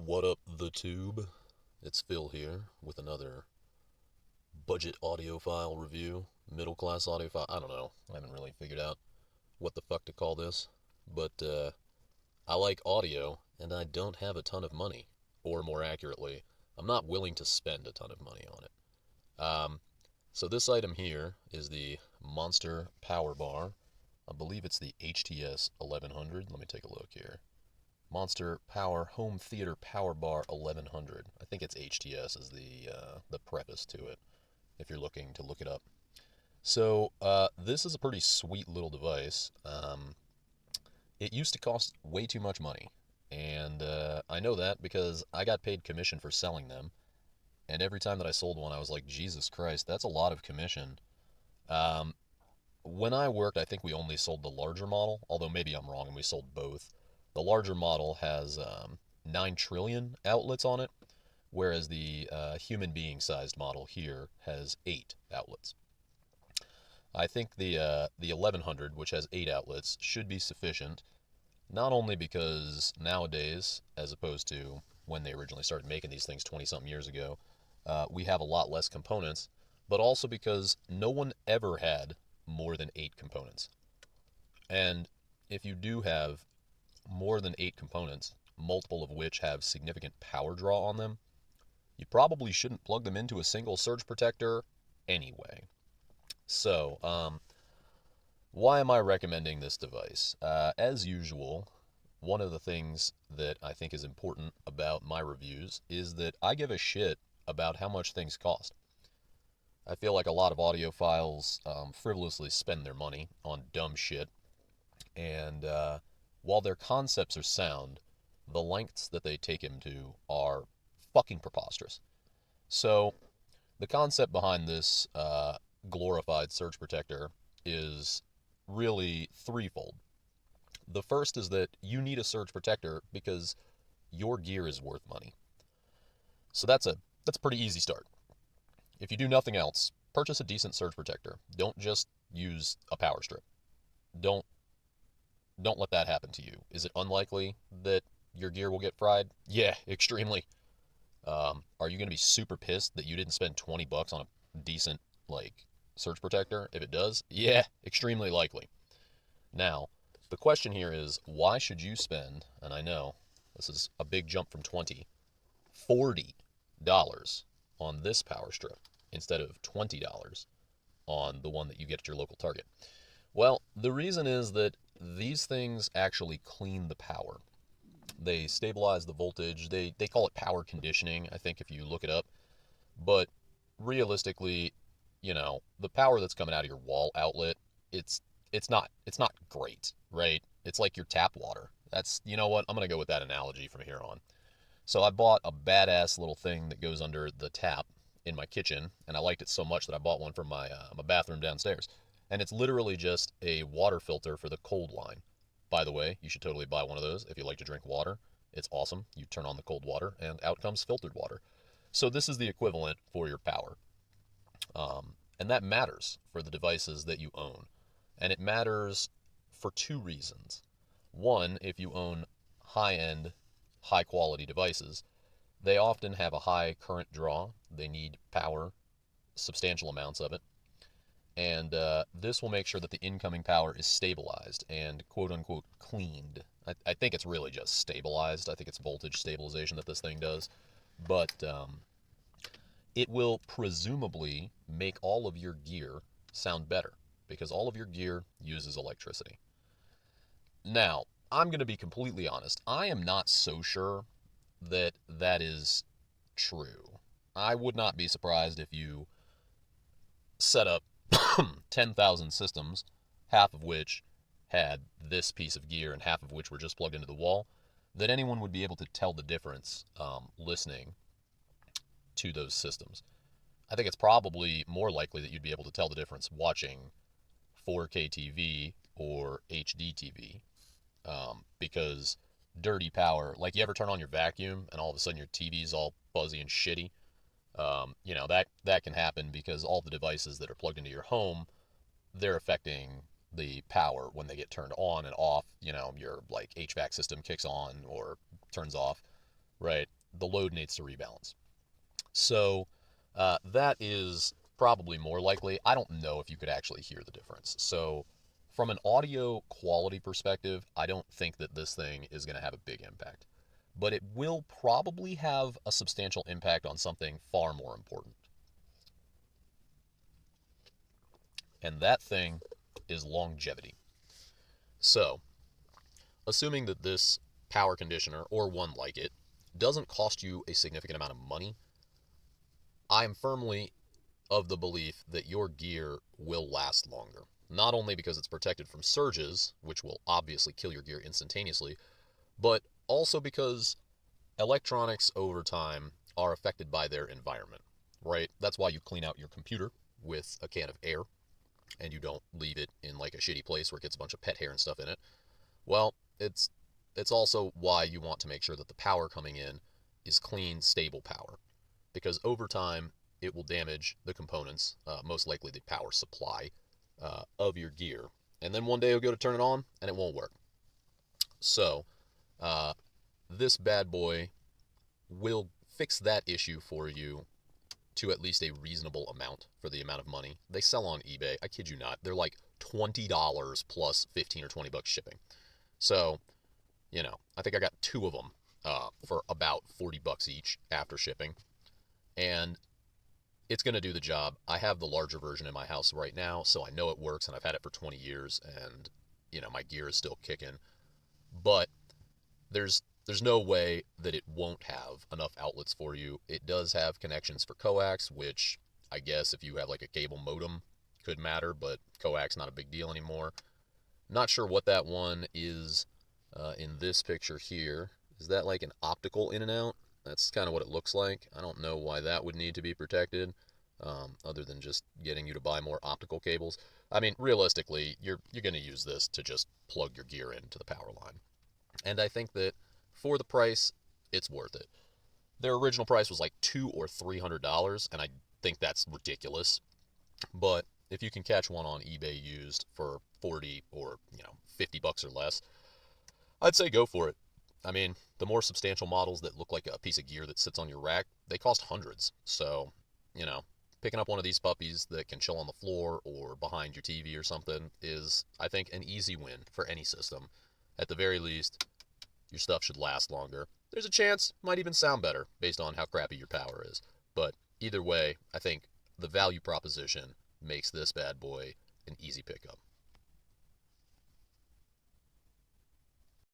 What up, the tube? It's Phil here with another budget audiophile review, middle class audiophile. I don't know. I haven't really figured out what the fuck to call this, but I like audio and I don't have a ton of money, or more accurately, I'm not willing to spend a ton of money on it. So this item here is the Monster Power Bar. I believe it's the HTS 1100. Let me take a look here. Monster Power Home Theater Power Bar 1100. I think it's HTS is the preface to it, if you're looking to look it up. So this is a pretty sweet little device. It used to cost way too much money, and I know that because I got paid commission for selling them. And every time that I sold one, I was like, Jesus Christ, that's a lot of commission. Um, when I worked, I think we only sold the larger model, although maybe I'm wrong and we sold both. The larger model has 9 trillion outlets on it, whereas the human being sized model here has 8 outlets. I think the 1100, which has 8 outlets, should be sufficient, not only because nowadays, as opposed to when they originally started making these things 20 something years ago, we have a lot less components, but also because no one ever had more than 8 components. And if you do have more than 8 components, multiple of which have significant power draw on them, you probably shouldn't plug them into a single surge protector anyway. So, why am I recommending this device? As usual, one of the things that I think is important about my reviews is that I give a shit about how much things cost. I feel like a lot of audiophiles frivolously spend their money on dumb shit, and while their concepts are sound, the lengths that they take him to are fucking preposterous. So, the concept behind this glorified surge protector is really threefold. The first is that you need a surge protector because your gear is worth money. So that's a pretty easy start. If you do nothing else, purchase a decent surge protector. Don't just use a power strip. Don't don't let that happen to you. Is it unlikely that your gear will get fried? Yeah, extremely. Are you going to be super pissed that you didn't spend 20 bucks on a decent like surge protector? If it does, yeah, extremely likely. Now, the question here is why should you spend, and I know this is a big jump from 20, $40 on this power strip instead of $20 on the one that you get at your local Target? Well, the reason is that these things actually clean the power. They stabilize the voltage. They call it power conditioning, I think, if you look it up. But realistically, the power that's coming out of your wall outlet, it's it's not great, right? It's like your tap water. That's you know what? I'm gonna go with that analogy from here on. So I bought a badass little thing that goes under the tap in my kitchen, and I liked it so much that I bought one for my bathroom downstairs. And it's literally just a water filter for the cold line. By the way, you should totally buy one of those if you like to drink water. It's awesome. You turn on the cold water, and out comes filtered water. So this is the equivalent for your power. And that matters for the devices that you own. And it matters for two reasons. One, if you own high end, high quality devices, they often have a high current draw. They need power, substantial amounts of it. And this will make sure that the incoming power is stabilized and quote unquote cleaned. I think it's really just stabilized. I think it's voltage stabilization that this thing does. But it will presumably make all of your gear sound better because all of your gear uses electricity. Now, I'm going to be completely honest. I am not so sure that that is true. I would not be surprised if you set up 10,000 systems, half of which had this piece of gear and half of which were just plugged into the wall, that anyone would be able to tell the difference listening to those systems. I think it's probably more likely that you'd be able to tell the difference watching 4K TV or HD TV because dirty power, like you ever turn on your vacuum and all of a sudden your TV's all fuzzy and shitty. That can happen because all the devices that are plugged into your home, they're affecting the power when they get turned on and off. Your like HVAC system kicks on or turns off, right? the load needs to rebalance. So that is probably more likely. I don't know if you could actually hear the difference. So from an audio quality perspective, I don't think that this thing is going to have a big impact. But it will probably have a substantial impact on something far more important. And that thing is longevity. So, assuming that this power conditioner, or one like it, doesn't cost you a significant amount of money, I am firmly of the belief that your gear will last longer. Not only because it's protected from surges, which will obviously kill your gear instantaneously, but also because electronics over time are affected by their environment, right? That's why you clean out your computer with a can of air and you don't leave it in like a shitty place where it gets a bunch of pet hair and stuff in it. Well, it's also why you want to make sure that the power coming in is clean, stable power, because over time it will damage the components, most likely the power supply of your gear, and then one day you'll go to turn it on and it won't work. So uh, this bad boy will fix that issue for you to at least a reasonable amount for the amount of money they sell on eBay. I kid you not, they're like $20 plus 15 or 20 bucks shipping. So, I think I got two of them for about 40 bucks each after shipping. And it's going to do the job. I have the larger version in my house right now, so I know it works, and I've had it for 20 years, and, my gear is still kicking. But there's no way that it won't have enough outlets for you. It does have connections for coax, which I guess if you have like a cable modem could matter, but coax not a big deal anymore. Not sure what that one is in this picture here. Is that like an optical in and out? That's kind of what it looks like. I don't know why that would need to be protected, other than just getting you to buy more optical cables. I mean, realistically, you're going to use this to just plug your gear into the power line. And I think that for the price, it's worth it. Their original price was like $200 or $300, and I think that's ridiculous. But if you can catch one on eBay used for 40 or 50 bucks or less, I'd say go for it. I mean, the more substantial models that look like a piece of gear that sits on your rack, they cost hundreds. So, picking up one of these puppies that can chill on the floor or behind your TV or something is, I think, an easy win for any system. At the very least, your stuff should last longer. There's a chance it might even sound better based on how crappy your power is. But either way, I think the value proposition makes this bad boy an easy pickup.